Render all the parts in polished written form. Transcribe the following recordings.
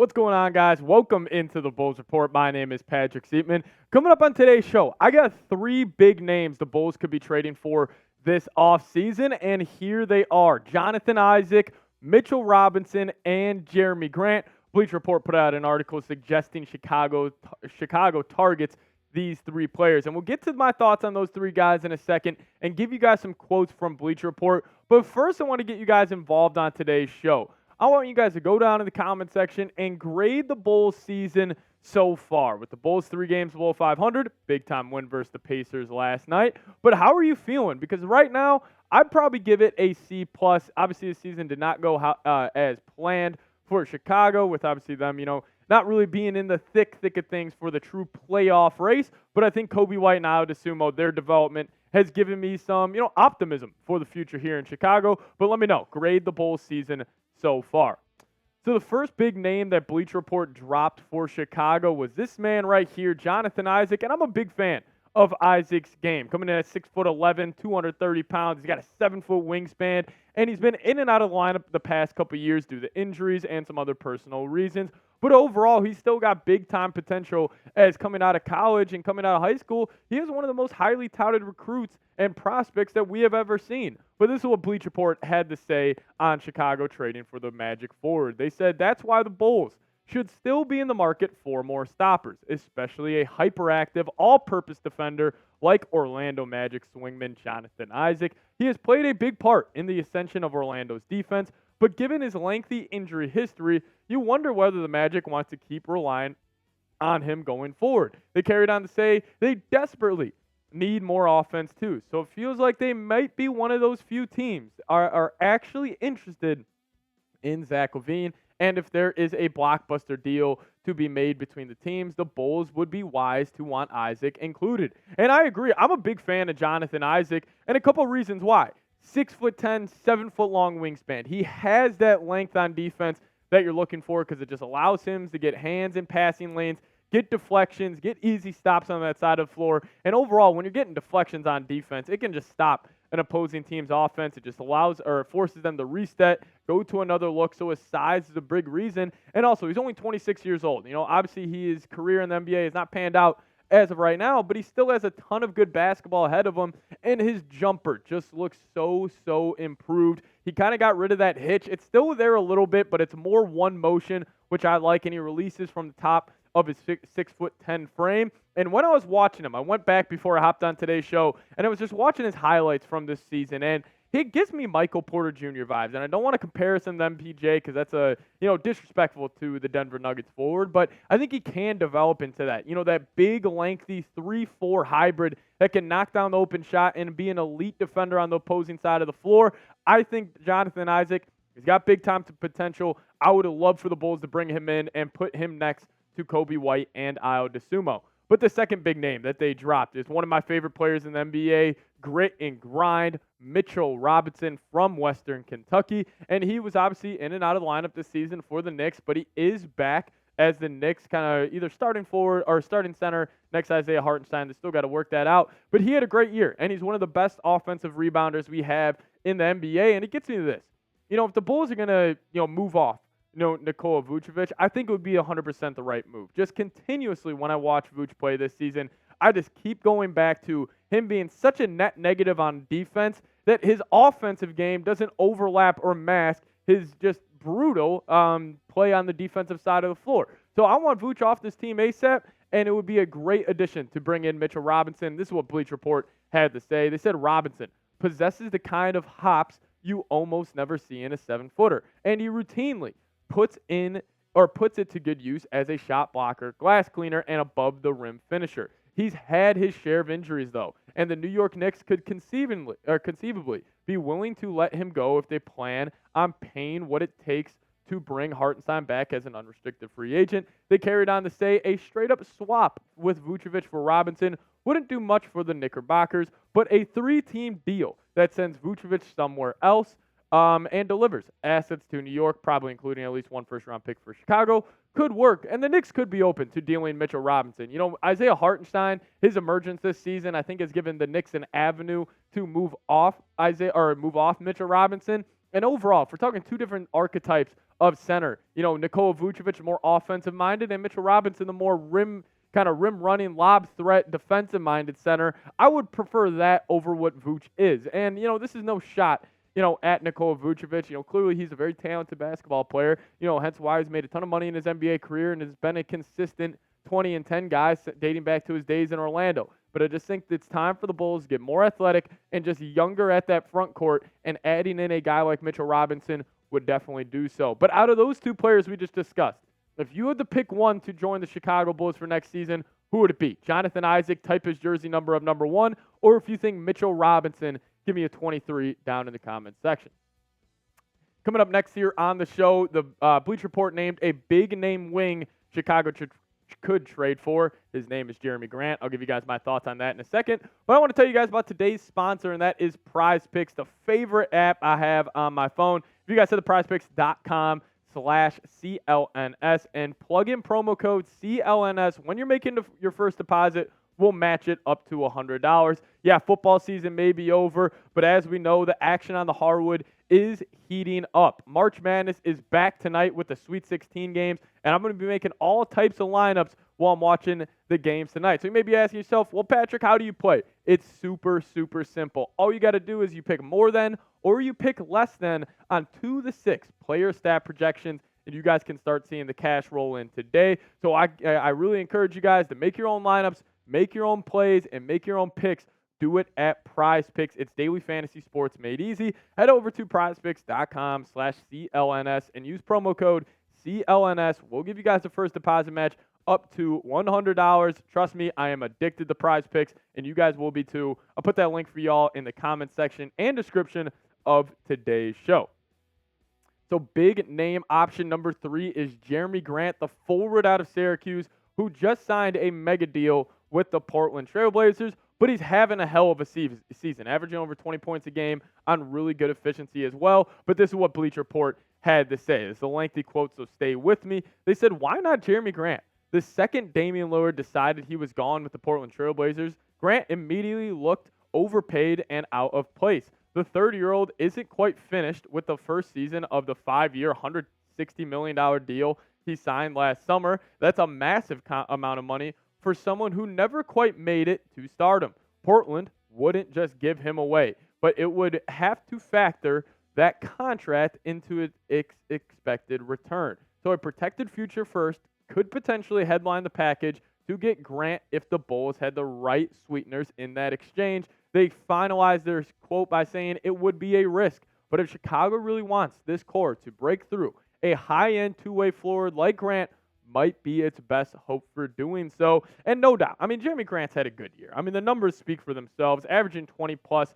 What's going on, guys? Welcome into the Bulls Report. My name is Patrick Siepman. Coming up on today's show, I got three big names the Bulls could be trading for this offseason, and here they are. Jonathan Isaac, Mitchell Robinson, and Jerami Grant. Bleacher Report put out an article suggesting Chicago targets these three players. And we'll get to my thoughts on those three guys in a second and give you guys some quotes from Bleacher Report. But first, I want to get you guys involved on today's show. I want you guys to go down in the comment section and grade the Bulls season so far. With the Bulls 3 games below 500, big time win versus the Pacers last night. But how are you feeling? Because right now, I'd probably give it a C+. Obviously, the season did not go as planned for Chicago, with obviously them, not really being in the thick of things for the true playoff race. But I think Coby White and Ayo Dosunmu, their development has given me some, optimism for the future here in Chicago. But let me know, grade the Bulls season so far. So the first big name that Bleacher Report dropped for Chicago was this man right here, Jonathan Isaac, and I'm a big fan of Isaac's game. Coming in at 6'11", 230 pounds, he's got a 7-foot wingspan, and he's been in and out of the lineup the past couple of years due to injuries and some other personal reasons. But overall, he's still got big-time potential as coming out of college and coming out of high school. He is one of the most highly touted recruits and prospects that we have ever seen. But this is what Bleacher Report had to say on Chicago trading for the Magic forward. They said that's why the Bulls should still be in the market for more stoppers, especially a hyperactive, all-purpose defender like Orlando Magic swingman Jonathan Isaac. He has played a big part in the ascension of Orlando's defense, but given his lengthy injury history, you wonder whether the Magic wants to keep relying on him going forward. They carried on to say they desperately need more offense too. So it feels like they might be one of those few teams are actually interested in Zach LaVine. And if there is a blockbuster deal to be made between the teams, the Bulls would be wise to want Isaac included. And I agree. I'm a big fan of Jonathan Isaac, and a couple of reasons why. 6'10", 7-foot long wingspan. He has that length on defense that you're looking for because it just allows him to get hands in passing lanes, get deflections, get easy stops on that side of the floor. And overall, when you're getting deflections on defense, it can just stop an opposing team's offense. It just allows or forces them to reset, go to another look. So his size is a big reason. And also, he's only 26 years old. Obviously his career in the NBA has not panned out as of right now, but he still has a ton of good basketball ahead of him, and his jumper just looks so improved. He kind of got rid of that hitch. It's still there a little bit, but it's more one motion, which I like, and he releases from the top of his 6'10" frame. And when I was watching him, I went back before I hopped on today's show, and I was just watching his highlights from this season, and he gives me Michael Porter Jr. vibes. And I don't want to compare him to MPJ because that's disrespectful to the Denver Nuggets forward, but I think he can develop into that. That big, lengthy 3-4 hybrid that can knock down the open shot and be an elite defender on the opposing side of the floor. I think Jonathan Isaac, he's got big time potential. I would have loved for the Bulls to bring him in and put him next to Coby White and Ayo Dosunmu. But the second big name that they dropped is one of my favorite players in the NBA, grit and grind, Mitchell Robinson from Western Kentucky. And he was obviously in and out of the lineup this season for the Knicks, but he is back as the Knicks kind of either starting forward or starting center next to Isaiah Hartenstein. They still got to work that out. But he had a great year, and he's one of the best offensive rebounders we have in the NBA. And it gets me to this. If the Bulls are going to, move off, Nikola Vucevic, I think it would be 100% the right move. Just continuously when I watch Vuce play this season, I just keep going back to him being such a net negative on defense that his offensive game doesn't overlap or mask his just brutal play on the defensive side of the floor. So I want Vuce off this team ASAP, and it would be a great addition to bring in Mitchell Robinson. This is what Bleacher Report had to say. They said Robinson possesses the kind of hops you almost never see in a 7-footer, and he routinely puts it to good use as a shot blocker, glass cleaner, and above the rim finisher. He's had his share of injuries though, and the New York Knicks could conceivably be willing to let him go if they plan on paying what it takes to bring Hartenstein back as an unrestricted free agent. They carried on to say a straight-up swap with Vucevic for Robinson wouldn't do much for the Knickerbockers, but a 3-team deal that sends Vucevic somewhere else and delivers assets to New York, probably including at least one first-round pick for Chicago, could work. And the Knicks could be open to dealing Mitchell Robinson. Isaiah Hartenstein, his emergence this season, I think has given the Knicks an avenue to move off Mitchell Robinson. And overall, if we're talking two different archetypes of center, Nikola Vucevic more offensive minded and Mitchell Robinson the more rim running, lob threat, defensive minded center. I would prefer that over what Vooch is. And, this is no shot, at Nikola Vucevic. Clearly he's a very talented basketball player, hence why he's made a ton of money in his NBA career and has been a consistent 20 and 10 guy dating back to his days in Orlando. But I just think it's time for the Bulls to get more athletic and just younger at that front court, and adding in a guy like Mitchell Robinson would definitely do so. But out of those two players we just discussed, if you had to pick one to join the Chicago Bulls for next season, who would it be? Jonathan Isaac, type his jersey number of number 1, or if you think Mitchell Robinson, give me a 23 down in the comments section. Coming up next here on the show, the Bleacher Report named a big name wing Chicago could trade for. His name is Jerami Grant. I'll give you guys my thoughts on that in a second. But I want to tell you guys about today's sponsor, and that is Prize Picks, the favorite app I have on my phone. If you guys head to prizepicks.com/CLNS and plug in promo code CLNS when you're making your first deposit, we'll match it up to $100. Yeah, football season may be over, but as we know, the action on the hardwood is heating up. March Madness is back tonight with the Sweet 16 games, and I'm going to be making all types of lineups while I'm watching the games tonight. So you may be asking yourself, well, Patrick, how do you play? It's super, super simple. All you got to do is you pick more than or you pick less than on 2 to 6 player stat projections, and you guys can start seeing the cash roll in today. So I really encourage you guys to make your own lineups, make your own plays, and make your own picks. Do it at Prize Picks. It's daily fantasy sports made easy. Head over to prizepicks.com/CLNS and use promo code CLNS. We'll give you guys the first deposit match up to $100. Trust me, I am addicted to Prize Picks, and you guys will be too. I'll put that link for y'all in the comments section and description of today's show. So big name option number 3 is Jerami Grant, the forward out of Syracuse, who just signed a mega deal with the Portland Trail Blazers. But he's having a hell of a season, averaging over 20 points a game on really good efficiency as well. But this is what Bleacher Report had to say. It's a lengthy quote, so stay with me. They said, why not Jerami Grant? The second Damian Lillard decided he was gone with the Portland Trail Blazers, Grant immediately looked overpaid and out of place. The 30-year-old isn't quite finished with the first season of the 5-year, $160 million deal he signed last summer. That's a massive amount of money for someone who never quite made it to stardom. Portland wouldn't just give him away, but it would have to factor that contract into its expected return. So a protected future first could potentially headline the package to get Grant if the Bulls had the right sweeteners in that exchange. They finalized their quote by saying it would be a risk, but if Chicago really wants this core to break through, a high-end two-way forward like Grant might be its best hope for doing so. And no doubt, Jerami Grant's had a good year. The numbers speak for themselves, averaging 20-plus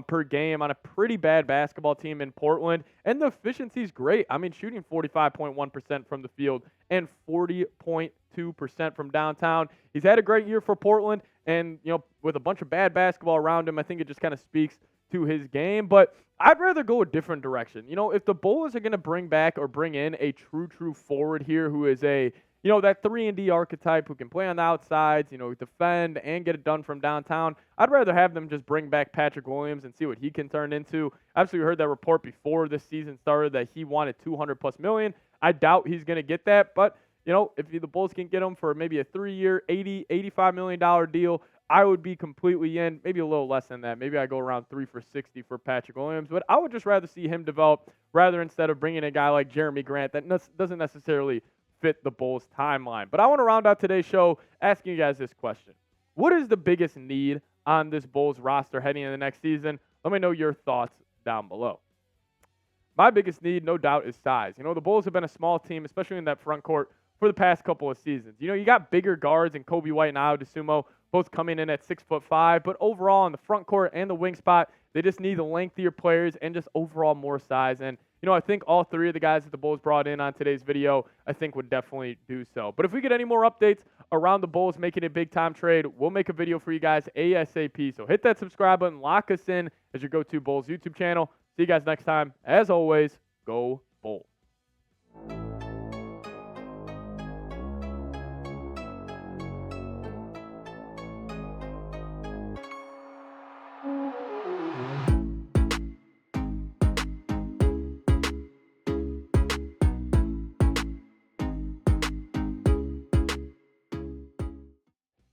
per game on a pretty bad basketball team in Portland. And the efficiency's great. Shooting 45.1% from the field and 40.2% from downtown. He's had a great year for Portland. And, with a bunch of bad basketball around him, I think it just kind of speaks to his game. But I'd rather go a different direction. If the Bulls are going to bring back or bring in a true forward here who is a, that 3-and-D archetype who can play on the outsides, defend and get it done from downtown, I'd rather have them just bring back Patrick Williams and see what he can turn into. Obviously, we heard that report before this season started that he wanted $200+ million. I doubt he's going to get that, but if the Bulls can get him for maybe a 3-year, $85 million deal, I would be completely in, maybe a little less than that. Maybe I go around 3 for $60 for Patrick Williams, but I would just rather see him develop instead of bringing a guy like Jerami Grant that doesn't necessarily fit the Bulls' timeline. But I want to round out today's show asking you guys this question. What is the biggest need on this Bulls roster heading into the next season? Let me know your thoughts down below. My biggest need, no doubt, is size. The Bulls have been a small team, especially in that front court, for the past couple of seasons. You got bigger guards in Kobe White and Ayo Dosunmu, both coming in at 6'5", but overall in the front court and the wing spot, they just need the lengthier players and just overall more size. And, I think all 3 of the guys that the Bulls brought in on today's video, I think would definitely do so. But if we get any more updates around the Bulls making a big-time trade, we'll make a video for you guys ASAP. So hit that subscribe button, lock us in as your go-to Bulls YouTube channel. See you guys next time. As always, go Bulls.